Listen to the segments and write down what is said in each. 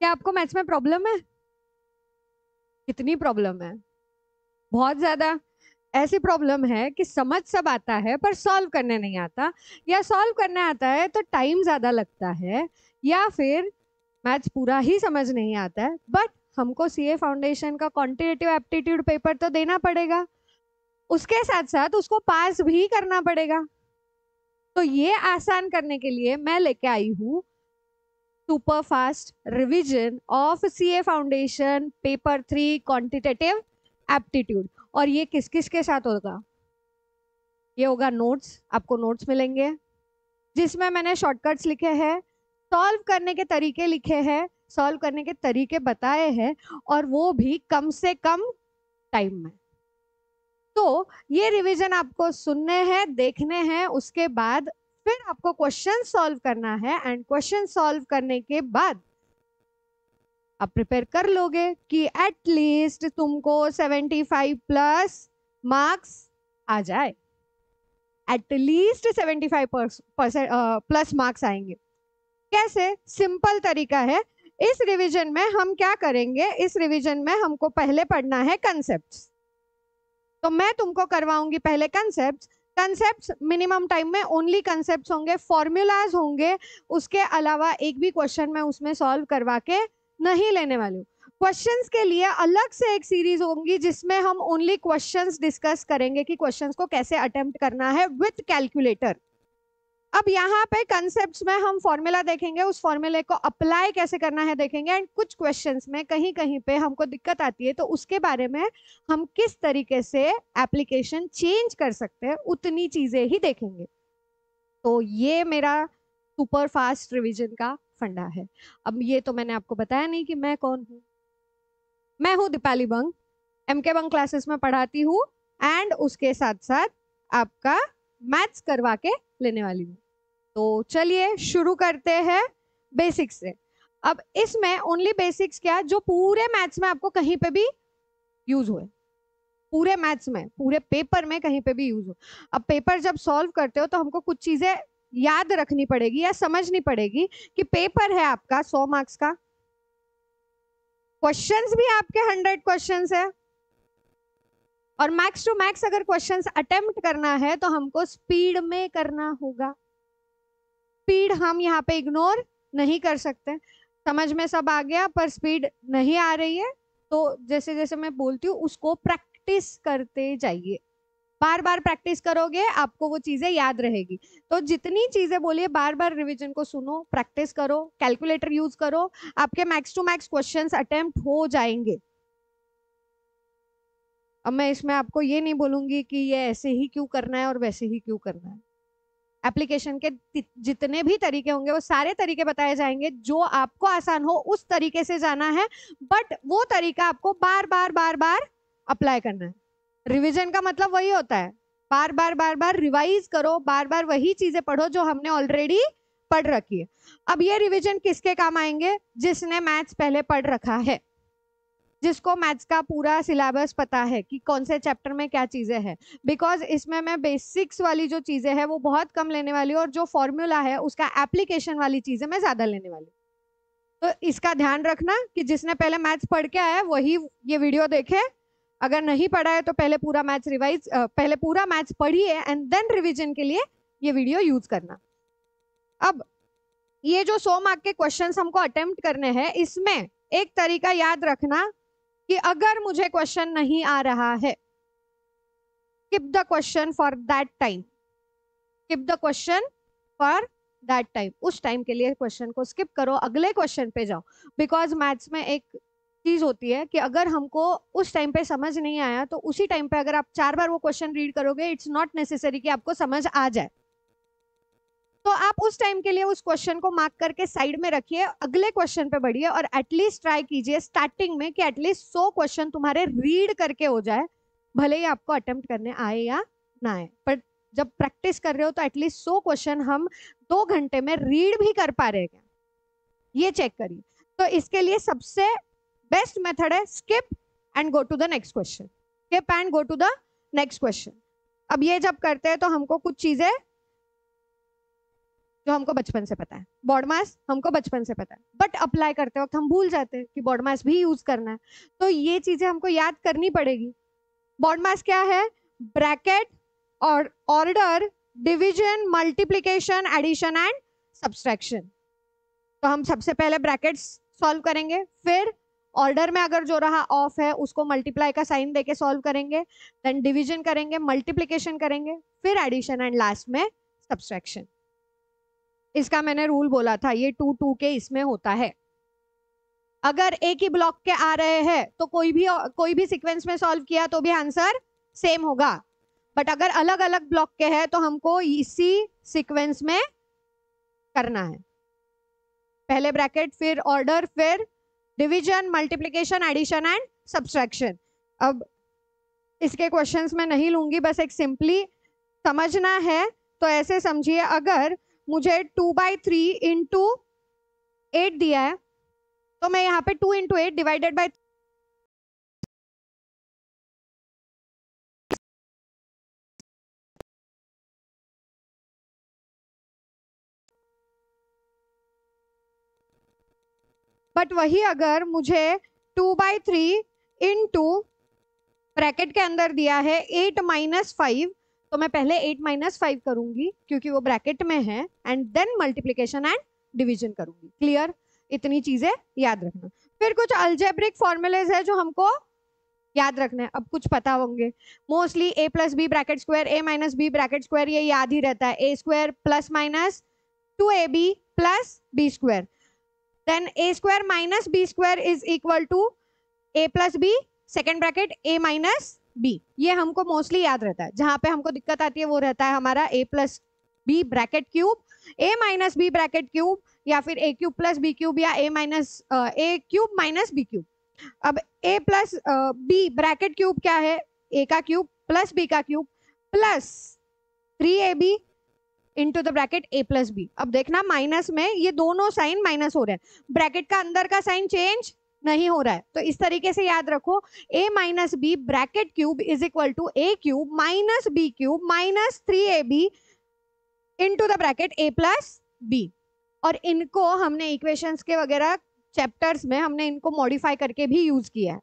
क्या आपको मैथ्स में प्रॉब्लम है? कितनी प्रॉब्लम है? बहुत ज्यादा। ऐसी प्रॉब्लम है कि समझ सब आता है पर सॉल्व करने नहीं आता, या सॉल्व करने आता है तो टाइम ज्यादा लगता है, या फिर मैथ्स पूरा ही समझ नहीं आता है बट हमको सीए फाउंडेशन का क्वांटिटेटिव एप्टीट्यूड पेपर तो देना पड़ेगा, उसके साथ साथ उसको पास भी करना पड़ेगा। तो ये आसान करने के लिए मैं लेके आई हूँ super fast revision of CA foundation paper 3 quantitative aptitude. और ये किस किस के साथ होगा? ये होगा नोट्स, आपको नोट्स मिलेंगे जिसमें मैंने शॉर्टकट्स लिखे हैं, सॉल्व करने के तरीके लिखे हैं, सॉल्व करने के तरीके बताए हैं, और वो भी कम से कम टाइम में। तो ये रिवीजन आपको सुनने हैं, देखने हैं, उसके बाद फिर आपको क्वेश्चन सॉल्व करना है, एंड क्वेश्चन सॉल्व करने के बाद आप प्रिपेयर कर लोगे कि एटलीस्ट तुमको 75 प्लस मार्क्स आ जाए। एटलीस्ट 75% प्लस मार्क्स आएंगे। कैसे? सिंपल तरीका है। इस रिवीजन में हम क्या करेंगे, इस रिवीजन में हमको पहले पढ़ना है कंसेप्ट्स। तो मैं तुमको करवाऊंगी पहले कंसेप्ट्स। कंसेप्ट्स मिनिमम टाइम में ओनली कंसेप्ट्स होंगे, फॉर्मूलाज होंगे, उसके अलावा एक भी क्वेश्चन मैं उसमें सॉल्व करवा के नहीं लेने वाली हूँ। क्वेश्चंस के लिए अलग से एक सीरीज होंगी जिसमें हम ओनली क्वेश्चंस डिस्कस करेंगे कि क्वेश्चंस को कैसे अटेम्प्ट करना है विथ कैलकुलेटर। अब यहाँ पे कंसेप्ट्स में हम फॉर्मूला देखेंगे, उस फॉर्मूले को अप्लाई कैसे करना है देखेंगे, एंड कुछ क्वेश्चंस में कहीं कहीं पे हमको दिक्कत आती है तो उसके बारे में हम किस तरीके से एप्लीकेशन चेंज कर सकते हैं उतनी चीजें ही देखेंगे। तो ये मेरा सुपर फास्ट रिवीजन का फंडा है। अब ये तो मैंने आपको बताया नहीं कि मैं कौन हूँ। मैं हूँ दीपाली बंग, एमके बंग क्लासेस में पढ़ाती हूँ, एंड उसके साथ साथ आपका मैथ्स करवा के लेने वाली हूँ। तो चलिए शुरू करते हैं बेसिक्स से। अब इसमें ओनली बेसिक्स क्या, जो पूरे मैथ्स में आपको कहीं पे भी यूज हुए, पूरे मैथ्स में, पूरे पेपर में कहीं पे भी यूज हो। अब पेपर जब सॉल्व करते हो तो हमको कुछ चीजें याद रखनी पड़ेगी या समझनी पड़ेगी कि पेपर है आपका 100 मार्क्स का, क्वेश्चंस भी आपके 100 क्वेश्चंस है, और मैक्स टू मैक्स अगर क्वेश्चंस अटेम्प्ट करना है तो हमको स्पीड में करना होगा। स्पीड हम यहाँ पे इग्नोर नहीं कर सकते। समझ में सब आ गया पर स्पीड नहीं आ रही है तो जैसे जैसे मैं बोलती हूँ उसको प्रैक्टिस करते जाइए। बार बार प्रैक्टिस करोगे आपको वो चीजें याद रहेगी। तो जितनी चीजें बोलिए बार बार रिवीजन को सुनो, प्रैक्टिस करो, कैलकुलेटर यूज करो, आपके max to max questions attempt हो जाएंगे। अब मैं इसमें आपको ये नहीं बोलूंगी कि ये ऐसे ही क्यों करना है और वैसे ही क्यों करना है। एप्लीकेशन के जितने भी तरीके होंगे वो सारे तरीके बताए जाएंगे, जो आपको आसान हो उस तरीके से जाना है, बट वो तरीका आपको बार बार बार बार अप्लाई करना है। रिवीजन का मतलब वही होता है, बार बार रिवाइज करो, बार बार वही चीजें पढ़ो जो हमने ऑलरेडी पढ़ रखी है। अब ये रिवीजन किसके काम आएंगे? जिसने मैथ्स पहले पढ़ रखा है, जिसको मैथ्स का पूरा सिलेबस पता है कि कौन से चैप्टर में क्या चीजें हैं। बिकॉज इसमें मैं बेसिक्स वाली जो चीजें हैं वो बहुत कम लेने वाली हूँ, और जो फॉर्मूला है उसका एप्लीकेशन वाली चीजें मैं ज्यादा लेने वाली हूँ। तो इसका ध्यान रखना कि जिसने पहले मैथ्स पढ़ के आया वही ये वीडियो देखे, अगर नहीं पढ़ा है तो पहले पूरा मैथ्स रिवाइज, पहले पूरा मैथ्स पढ़िए एंड देन रिविजन के लिए ये वीडियो यूज करना। अब ये जो 100 मार्क के क्वेश्चंस हमको अटेम्प्ट करने हैं, इसमें एक तरीका याद रखना कि अगर मुझे क्वेश्चन नहीं आ रहा है, skip the question for that time, skip the question for that time, उस टाइम के लिए क्वेश्चन को स्किप करो, अगले क्वेश्चन पे जाओ। बिकॉज मैथ्स में एक चीज होती है कि अगर हमको उस टाइम पे समझ नहीं आया तो उसी टाइम पे अगर आप 4 बार वो क्वेश्चन रीड करोगे, इट्स नॉट नेसेसरी कि आपको समझ आ जाए। तो आप उस टाइम के लिए उस क्वेश्चन को मार्क करके साइड में रखिए, अगले क्वेश्चन पे बढ़िए, और एटलीस्ट ट्राई कीजिए स्टार्टिंग में कि एटलीस्ट 100 क्वेश्चन तुम्हारे रीड करके हो जाए, भले ही आपको अटेम्प्ट करने आए या ना आए। पर जब प्रैक्टिस कर रहे हो तो एटलीस्ट 100 क्वेश्चन हम 2 घंटे में रीड भी कर पा रहे हैं क्या, ये चेक करिए। तो इसके लिए सबसे बेस्ट मेथड है skip and go to the next question, skip and go to the next question. अब ये जब करते हैं तो हमको कुछ चीजें जो हमको बचपन से पता है, बॉड मास हमको बचपन से पता है, बट अप्लाई करते वक्त हम भूल जाते हैं कि बॉड मास भी यूज करना है। तो ये चीजें हमको याद करनी पड़ेगी। बॉड मास क्या है? ब्रैकेट और order, division, multiplication, addition and subtraction. तो हम सबसे पहले ब्रैकेट्स सॉल्व करेंगे, फिर ऑर्डर में अगर जो रहा ऑफ है उसको मल्टीप्लाई का साइन देके सॉल्व करेंगे, देन डिवीजन करेंगे, मल्टीप्लिकेशन करेंगे, फिर एडिशन एंड लास्ट में सब्सट्रैक्शन। इसका मैंने रूल बोला था, ये 2 2 के इसमें होता है। अगर एक ही ब्लॉक के आ रहे हैं तो कोई भी सीक्वेंस में सॉल्व किया तो भी आंसर सेम होगा, बट अगर अलग अलग ब्लॉक के हैं तो हमको इसी सीक्वेंस में करना है। पहले ब्रैकेट, फिर ऑर्डर, फिर division, multiplication, addition and subtraction. अब इसके क्वेश्चंस में नहीं लूंगी, बस एक सिंपली समझना है। तो ऐसे समझिए, अगर मुझे 2/3 इंटू 8 दिया है तो मैं यहाँ पे 2 इंटू 8 डिवाइडेड बाय बट वही अगर मुझे 2/3 इंटू ब्रैकेट के अंदर दिया है 8 माइनस 5, तो मैं पहले 8 माइनस 5 करूंगी क्योंकि वो ब्रैकेट में है, and then multiplication and division करूंगी। क्लियर? इतनी चीजें याद रखना। फिर कुछ अलजेब्रिक फॉर्मूलेज है जो हमको याद रखना है। अब कुछ पता होंगे mostly, a plus B bracket square, a minus B bracket square, ये याद ही रहता है। a square plus minus 2ab plus b square, then a square minus b square is equal to a plus B second bracket a minus b। ये हमको mostly याद रहता है। जहां पे हमको दिक्कत आती है वो रहता है हमारा a plus B bracket cube, a minus B bracket cube, या फिर a cube plus B cube, या a cube minus B cube. अब a plus B bracket cube क्या है? a का क्यूब प्लस b का cube plus 3ab into the bracket a plus B. अब देखना माइनस में ये दोनों साइन माइनस हो रहे हैं, ब्रैकेट का अंदर का साइन चेंज नहीं हो रहा है। तो इस तरीके से याद रखो, a minus B bracket cube is equal to a cube minus B cube minus 3ab into the bracket a plus B. और इनको हमने इक्वेशंस के वगैरह चैप्टर्स में हमने इनको मॉडिफाई करके भी यूज किया है,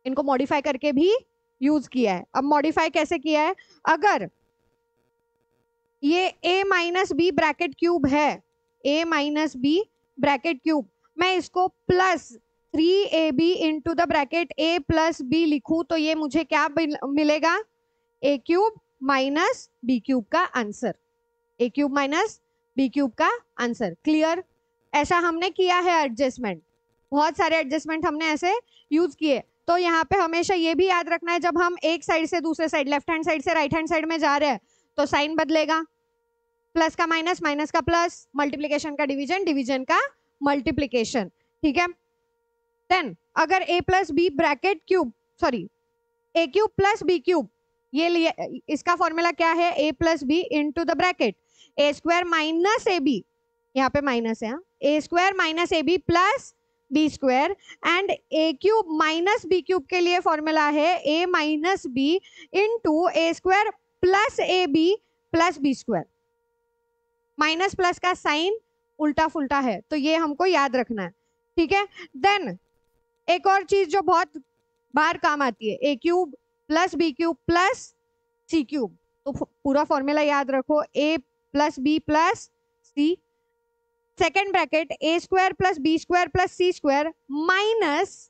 इनको मॉडिफाई करके भी यूज किया है। अब मॉडिफाई कैसे किया है? अगर ये a minus B bracket cube है, a minus B bracket cube, मैं इसको plus 3ab into the bracket a plus B लिखूं तो ये मुझे क्या मिलेगा? a cube minus B cube का answer, a cube minus B cube का आंसर। क्लियर? ऐसा हमने किया है एडजस्टमेंट, बहुत सारे एडजस्टमेंट हमने ऐसे यूज किए। तो यहाँ पे हमेशा ये भी याद रखना है, जब हम एक साइड से दूसरे साइड, लेफ्ट हैंड साइड से राइट हैंड साइड में जा रहे हैं तो साइन बदलेगा, प्लस का माइनस, माइनस का प्लस, मल्टीप्लिकेशन का डिवीजन, डिवीजन का मल्टीप्लिकेशन। ठीक है? देन अगर a plus B bracket cube, sorry a cube plus B cube, ये लिए इसका फॉर्मूला क्या है? a plus B into the bracket a square minus A B, यहाँ पे माइनस है, a square minus A B plus B square, and a cube minus B cube के लिए फॉर्मूला है a minus B into a square plus A B plus B square. Minus plus का sign उल्टा फुल्टा है तो ये हमको याद रखना है। ठीक है? देन एक और चीज जो बहुत बार काम आती है, a cube plus B cube plus C cube. तो पूरा फॉर्मूला याद रखो, a plus B plus C, second bracket a square plus B square plus C square minus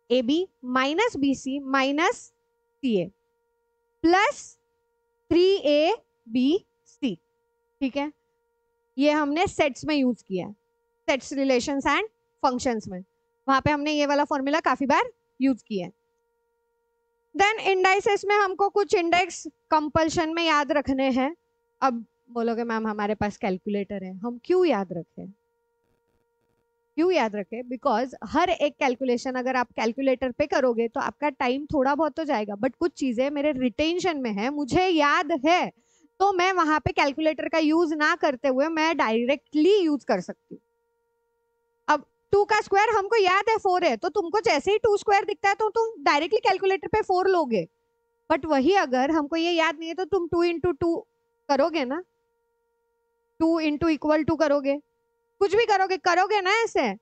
A B minus B C minus C A plus 3ab ठीक है? ये हमने sets में use किया है, सेट्स, रिलेशंस एंड फंक्शंस में, वहां पे हमने ये वाला फॉर्मूला काफी बार यूज किया है। देन इंडाइसेस में हमको कुछ इंडेक्स कंपल्शन में याद रखने हैं। अब बोलोगे मैम हमारे पास कैलकुलेटर है, हम क्यों याद रखें? क्यों याद रखें? बिकॉज हर एक कैलकुलेशन अगर आप कैलकुलेटर पे करोगे तो आपका टाइम थोड़ा बहुत तो जाएगा, बट कुछ चीजें मेरे रिटेंशन में है, मुझे याद है, तो मैं वहां पे कैलकुलेटर का यूज ना करते हुए मैं डायरेक्टली यूज कर सकती हूँ। अब 2 का स्क्वायर हमको याद है 4 है, तो तुमको जैसे ही 2 स्क्वायर दिखता है तो तुम डायरेक्टली कैलकुलेटर पे 4 लोगे, बट वही अगर हमको ये याद नहीं है तो तुम 2 इंटू 2 करोगे ना, 2 इंटू इक्वल टू करोगे, कुछ भी करोगे ना ऐसे।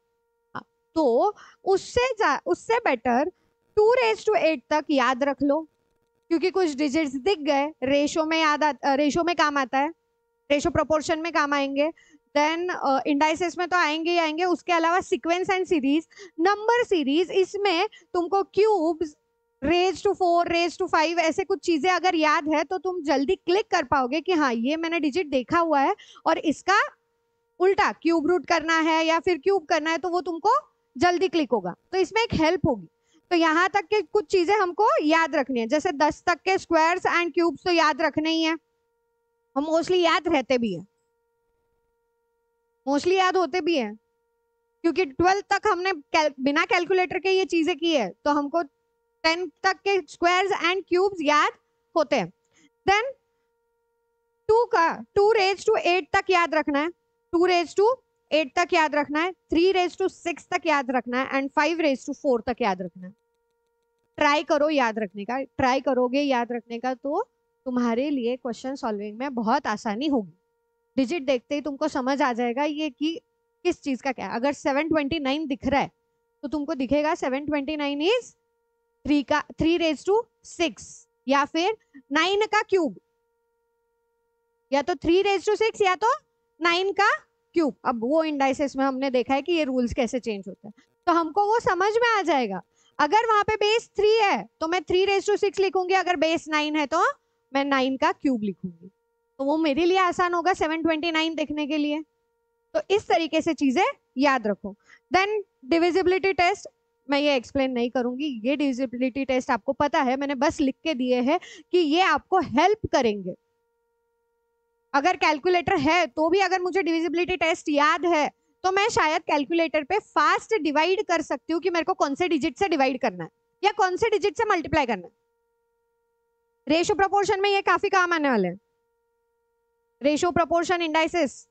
तो उससे बेटर 2⁸ तक याद रख लो, क्योंकि कुछ डिजिट्स दिख गए, रेशो में काम आता है, रेशो प्रोपोर्शन में काम आएंगे, देन इंडाइसेस में तो आएंगे ही आएंगे। उसके अलावा sequence and series, number series, इसमें तुमको cubes, raise to 4, raise to 5 ऐसे कुछ चीजें अगर याद है तो तुम जल्दी क्लिक कर पाओगे कि हाँ ये मैंने डिजिट देखा हुआ है और इसका उल्टा क्यूब रूट करना है या फिर क्यूब करना है, तो वो तुमको जल्दी क्लिक होगा, तो इसमें एक हेल्प होगी। तो यहाँ तक के कुछ चीजें हमको याद रखनी है, जैसे 10 तक के स्क्वायर्स एंड क्यूब्स तो याद रखने ही है, हम मोस्टली याद रहते भी है, मोस्टली याद होते भी है, क्योंकि 12 तक हमने बिना कैलकुलेटर के ये चीजें की है, तो हमको 10 तक के स्क्वायर्स एंड क्यूब्स याद होते हैं। देन 2⁸ तक याद रखना है, 2⁸ तक याद रखना है, 3⁶ तक याद रखना है, एंड 5⁴ तक याद रखना है। ट्राई करो याद रखने का, ट्राई करोगे याद रखने का तो तुम्हारे लिए क्वेश्चन सॉल्विंग में बहुत आसानी होगी। डिजिट देखते ही तुमको समझ आ जाएगा ये कि किस चीज का क्या है। अगर 729 दिख रहा है तो तुमको दिखेगा 729 इज 3⁶ या फिर 9 का क्यूब, या तो 3⁶ या तो 9 का क्यूब। अब वो इंडाइसेस में हमने देखा है कि ये रूल्स कैसे चेंज होते हैं, तो हमको वो समझ में आ जाएगा। अगर वहां पे बेस 3 है तो मैं 3⁶ लिखूंगी, अगर बेस 9 है तो मैं 9 का क्यूब लिखूंगी, तो वो मेरे लिए आसान होगा 729 देखने के लिए। तो इस तरीके से चीजें याद रखो। देन डिविजिबिलिटी टेस्ट, मैं ये एक्सप्लेन नहीं करूंगी, ये डिविजिबिलिटी टेस्ट आपको पता है, मैंने बस लिख के दिए हैं कि ये आपको हेल्प करेंगे। अगर कैलकुलेटर है तो भी अगर मुझे डिविजिबिलिटी टेस्ट याद है तो मैं शायद कैलकुलेटर पे फास्ट डिवाइड कर सकती हूँ कि मेरे को कौन से डिजिट से डिवाइड करना है या कौन से डिजिट से मल्टीप्लाई करना है। रेशो प्रोपोर्शन में ये काफी काम आने वाले हैं, रेशो प्रोपोर्शन इंडाइसेस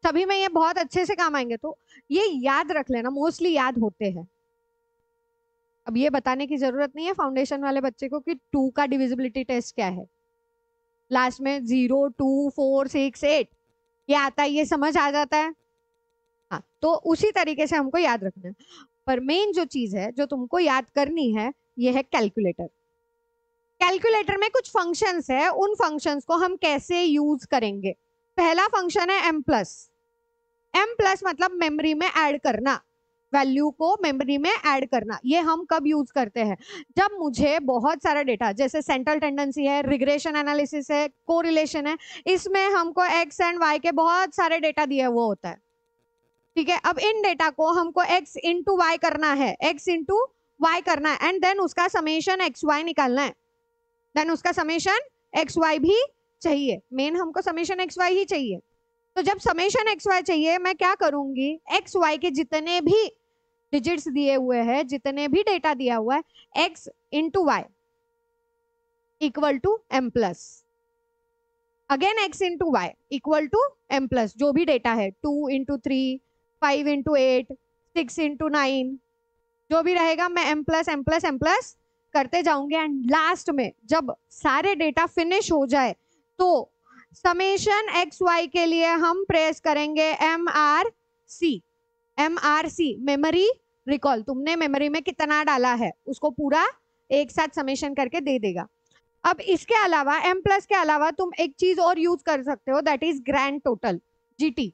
सभी में ये बहुत अच्छे से काम आएंगे, तो ये याद रख लेना, मोस्टली याद होते हैं। अब ये बताने की जरूरत नहीं है फाउंडेशन वाले बच्चे को कि 2 का डिविजिबिलिटी टेस्ट क्या है, लास्ट में 0, 2, 4, 6, 8 ये आता है, ये समझ आ जाता है। हाँ, तो उसी तरीके से हमको याद रखना है। पर मेन जो चीज है जो तुमको याद करनी है ये है कैलकुलेटर। कैलकुलेटर में कुछ फंक्शंस है, उन फंक्शंस को हम कैसे यूज करेंगे। पहला फंक्शन है m+। m+ मतलब मेमोरी में ऐड करना, वैल्यू को मेमोरी में ऐड करना। ये हम कब यूज करते हैं, जब मुझे बहुत सारा डेटा, जैसे सेंट्रल टेंडेंसी है, रिग्रेशन एनालिसिस है, कोरिलेशन है, इसमें हमको x एंड y के बहुत सारे डेटा दिए हुआ होता है। ठीक है, अब इन डेटा को हमको x इंटू वाई करना है, x इंटू वाई करना है, एंड देन उसका समेशन xy निकालना है, देन उसका समेशन xy भी चाहिए। मेन हमको समेशन xy ही चाहिए। तो जब समेशन xy चाहिए, मैं क्या करूंगी, xy के जितने भी डिजिट्स दिए हुए हैं, जितने भी डेटा दिया हुआ है, x into Y equal to m+, again x into Y equal to m+, जो भी डेटा है 2 इंटू 3, 5 इंटू 8, 6 इंटू 9, जो भी रहेगा मैं m+m+m+ करते जाऊंगे, एंड लास्ट में जब सारे डेटा फिनिश हो जाए तो समेशन xy के लिए हम प्रेस करेंगे MRC, मेमोरी रिकॉल। तुमने मेमोरी में कितना डाला है उसको पूरा एक साथ समेशन करके दे देगा। अब इसके अलावा m+ के अलावा तुम एक चीज और यूज कर सकते हो, that is grand total, GT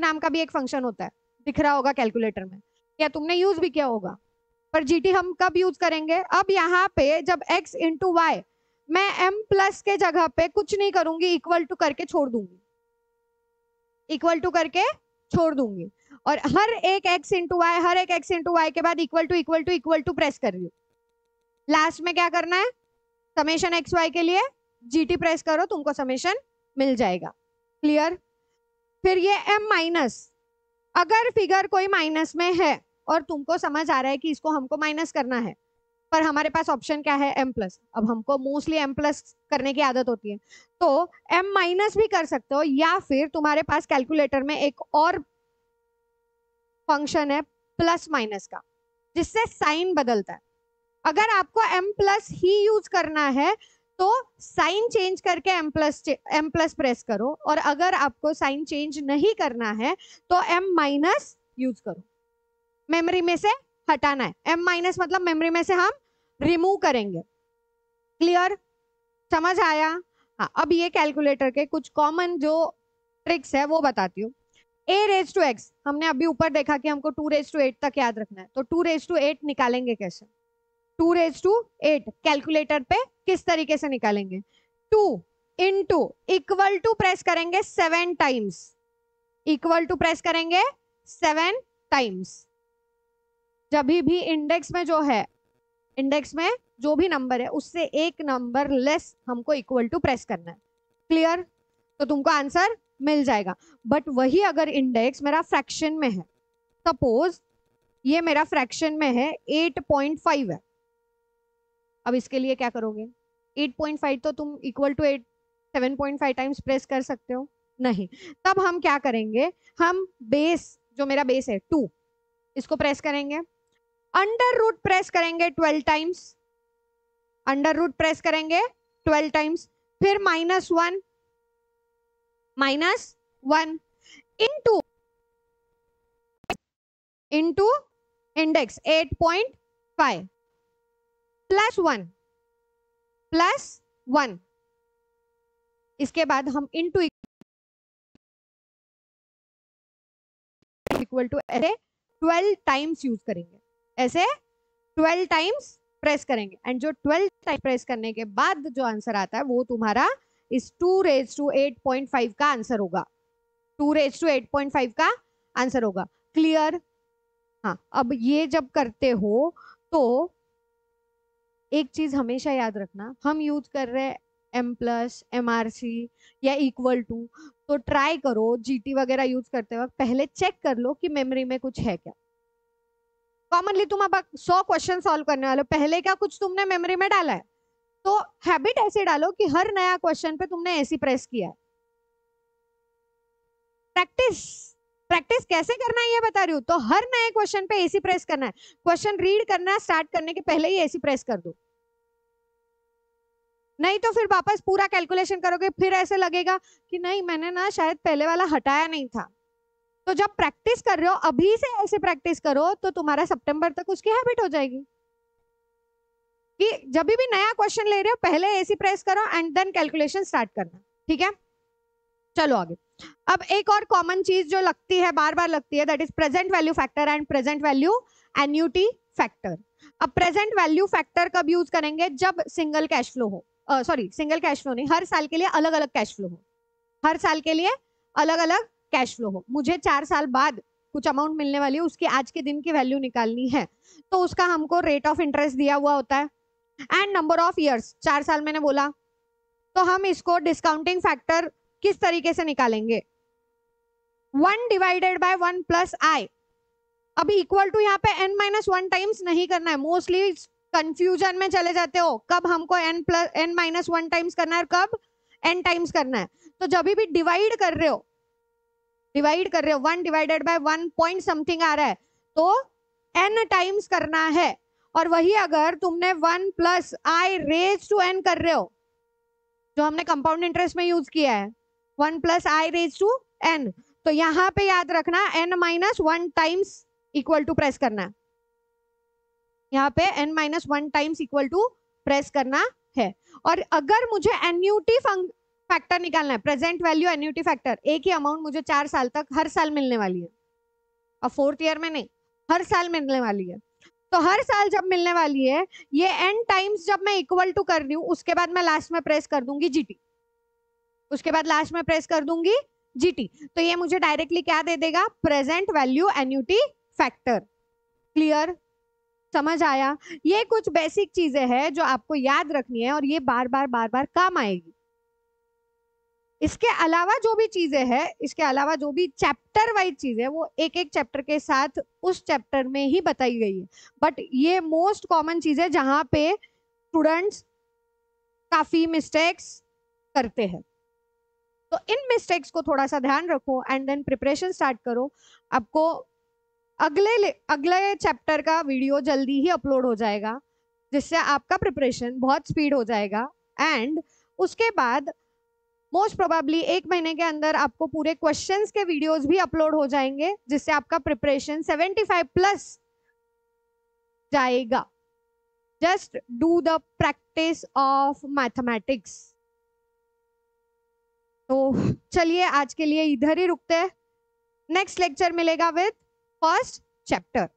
नाम का भी एक फंक्शन होता है, दिख रहा होगा कैलकुलेटर में, या तुमने यूज भी किया होगा। पर GT हम कब यूज करेंगे, अब यहाँ पे जब x इंटू वाई, मैं m+ के जगह पे कुछ नहीं करूंगी, इक्वल टू करके छोड़ दूंगी, इक्वल टू करके छोड़ दूंगी, और हर एक x इंटू वाई, हर एक x इंटू वाई के बाद इक्वल टू प्रेस कर रही हूँ। लास्ट में क्या करना है, समेशन xy के लिए GT प्रेस करो, तुमको समेशन मिल जाएगा। क्लियर। फिर ये m-, अगर फिगर कोई माइनस में है और तुमको समझ आ रहा है कि इसको हमको माइनस करना है, पर हमारे पास ऑप्शन क्या है, m+। अब हमको मोस्टली m+ करने की आदत होती है, तो m- भी कर सकते हो, या फिर तुम्हारे पास कैलकुलेटर में एक और फंक्शन है प्लस का, जिससे साइन बदलता है। अगर आपको m+ ही यूज करना है तो साइन चेंज करके एम प्लस प्रेस करो, और अगर आपको साइन चेंज नहीं करना है तो एम माइनस यूज करो। मेमोरी में से हटाना है, एम माइनस मतलब मेमोरी में से हम रिमूव करेंगे। क्लियर, समझ आया? हाँ, अब ये कैलकुलेटर के कुछ कॉमन जो ट्रिक्स है वो बताती हूँ। a रेज टू x हमने अभी ऊपर देखा कि हमको 2 रेज टू 8 तक याद रखना है, तो 2 रेज टू 8 निकालेंगे कैसे? 2 रेज टू 8 कैलकुलेटर पे किस तरीके से निकालेंगे? 2 इंटू इक्वल टू प्रेस करेंगे 7 टाइम्स, इक्वल टू प्रेस करेंगे 7 टाइम्स। जब भी इंडेक्स में जो है, इंडेक्स में जो भी नंबर है उससे एक नंबर लेस हमको इक्वल टू प्रेस करना है। क्लियर? तो तुमको आंसर मिल जाएगा। बट वही अगर इंडेक्स मेरा फ्रैक्शन में है, सपोज ये मेरा फ्रैक्शन में है 8.5 है, अब इसके लिए क्या करोगे? 8.5 तो तुम इक्वल टू 8 7.5 टाइम्स प्रेस कर सकते हो? नहीं। तब हम क्या करेंगे, हम बेस, जो मेरा बेस है 2, इसको प्रेस करेंगे, अंडर रूट प्रेस करेंगे 12 टाइम्स, अंडर रूट प्रेस करेंगे 12 टाइम्स, फिर -1 इंटू इंडेक्स 8.5 प्लस 1, इसके बाद हम इंटू इक्वल टू ऐसे 12 टाइम्स यूज करेंगे, ऐसे 12 टाइम्स प्रेस करेंगे, एंड जो 12 टाइम प्रेस करने के बाद जो आंसर आता है वो तुम्हारा इस 2 रेज टू 8.5 का आंसर होगा, 2 रेज टू 8.5 का आंसर होगा। क्लियर? हाँ, अब ये जब करते हो तो एक चीज हमेशा याद रखना, हम यूज कर रहे हैं एम प्लस, MRC या इक्वल टू, तो ट्राई करो GT वगैरह यूज करते वक्त पहले चेक कर लो कि मेमोरी में कुछ है क्या। कॉमनली तुम अब 100 क्वेश्चन सॉल्व करने वाले हो, पहले क्या कुछ तुमने मेमोरी में डाला है? तो हैबिट ऐसे डालो कि हर नया क्वेश्चन पे तुमने ऐसी प्रेस किया है। प्रैक्टिस, प्रैक्टिस कैसे करना है ये बता रही हूँ। तो हर नए क्वेश्चन पे ऐसी प्रेस करना है, क्वेश्चन रीड करना स्टार्ट करने के पहले ही ऐसी प्रेस कर दो, नहीं तो फिर वापस पूरा कैलकुलेशन करोगे, फिर ऐसे लगेगा कि नहीं मैंने ना शायद पहले वाला हटाया नहीं था। तो जब प्रैक्टिस कर रहे हो अभी से ऐसे प्रैक्टिस करो, तो तुम्हारा सितंबर तक उसकी हैबिट हो जाएगी कि जब भी नया क्वेश्चन ले रहे हो पहले ऐसी प्रेस करो एंड देन कैलकुलेशन स्टार्ट करना। ठीक है, चलो आगे। अब एक और कॉमन चीज जो लगती है, बार बार लगती है, that is present value factor and present value annuity factor. अब प्रेजेंट वैल्यू फैक्टर कब यूज करेंगे? जब सिंगल कैश फ्लो हो, सॉरी सिंगल कैश फ्लो नहीं, हर साल के लिए अलग अलग कैश फ्लो हो, हर साल के लिए अलग अलग कैश फ्लो हो। मुझे 4 साल बाद कुछ अमाउंट मिलने वाली है, उसकी आज के दिन की वैल्यू निकालनी है, तो उसका हमको रेट ऑफ इंटरेस्ट दिया हुआ होता है एंड नंबर ऑफ ईयर्स, 4 साल मैंने बोला, तो हम इसको डिस्काउंटिंग फैक्टर किस तरीके से निकालेंगे? 1 डिवाइडेड बाय 1 प्लस आई। अभी इक्वल टू यहाँ पे n-1 टाइम्स नहीं करना है, मोस्टली कंफ्यूजन में चले जाते हो, कब हमको n-1 टाइम्स करना है और कब n टाइम्स करना है। तो जब भी डिवाइड कर रहे हो 1 डिवाइडेड बाय 1 पॉइंट समथिंग आ रहा है, तो n टाइम्स करना है। और वही अगर तुमने 1 plus I raise to n कर रहे हो, जो हमने कंपाउंड इंटरेस्ट में यूज किया है, 1 plus I raise to n, तो यहाँ पे याद रखना n-1 times equal to press करना है, यहाँ पे n-1 times equal to press करना है। और अगर मुझे एन्युटी फैक्टर निकालना है, प्रेजेंट वैल्यू एन्युटी फैक्टर, एक ही अमाउंट मुझे 4 साल तक हर साल मिलने वाली है, अब 4th ईयर में नहीं, हर साल मिलने वाली है। तो हर साल जब मिलने वाली है, ये n टाइम्स जब मैं इक्वल टू कर रही हूँ, उसके बाद मैं लास्ट में प्रेस कर दूंगी GT, उसके बाद लास्ट में प्रेस कर दूंगी GT, तो ये मुझे डायरेक्टली क्या दे देगा? Present value annuity factor. Clear? समझ आया? ये कुछ बेसिक चीजें हैं जो आपको याद रखनी है और ये बार बार काम आएगी। इसके अलावा जो भी चीजें हैं, इसके अलावा जो भी चैप्टर वाइज चीजें है, वो एक एक चैप्टर के साथ उस चैप्टर में ही बताई गई है। बट ये मोस्ट कॉमन चीज है जहां पे स्टूडेंट्स काफी मिस्टेक्स करते हैं। तो इन मिस्टेक्स को थोड़ा सा ध्यान रखो एंड देन प्रिपरेशन स्टार्ट करो। आपको अगले चैप्टर का वीडियो जल्दी ही अपलोड हो जाएगा, जिससे आपका प्रिपरेशन बहुत स्पीड हो जाएगा एंड उसके बाद मोस्ट प्रोबेबली 1 महीने के अंदर आपको पूरे क्वेश्चंस के वीडियोस भी अपलोड हो जाएंगे, जिससे आपका प्रिपरेशन 75 प्लस जाएगा. Just do the practice of mathematics. तो चलिए आज के लिए इधर ही रुकते हैं. नेक्स्ट लेक्चर मिलेगा विद फर्स्ट चैप्टर.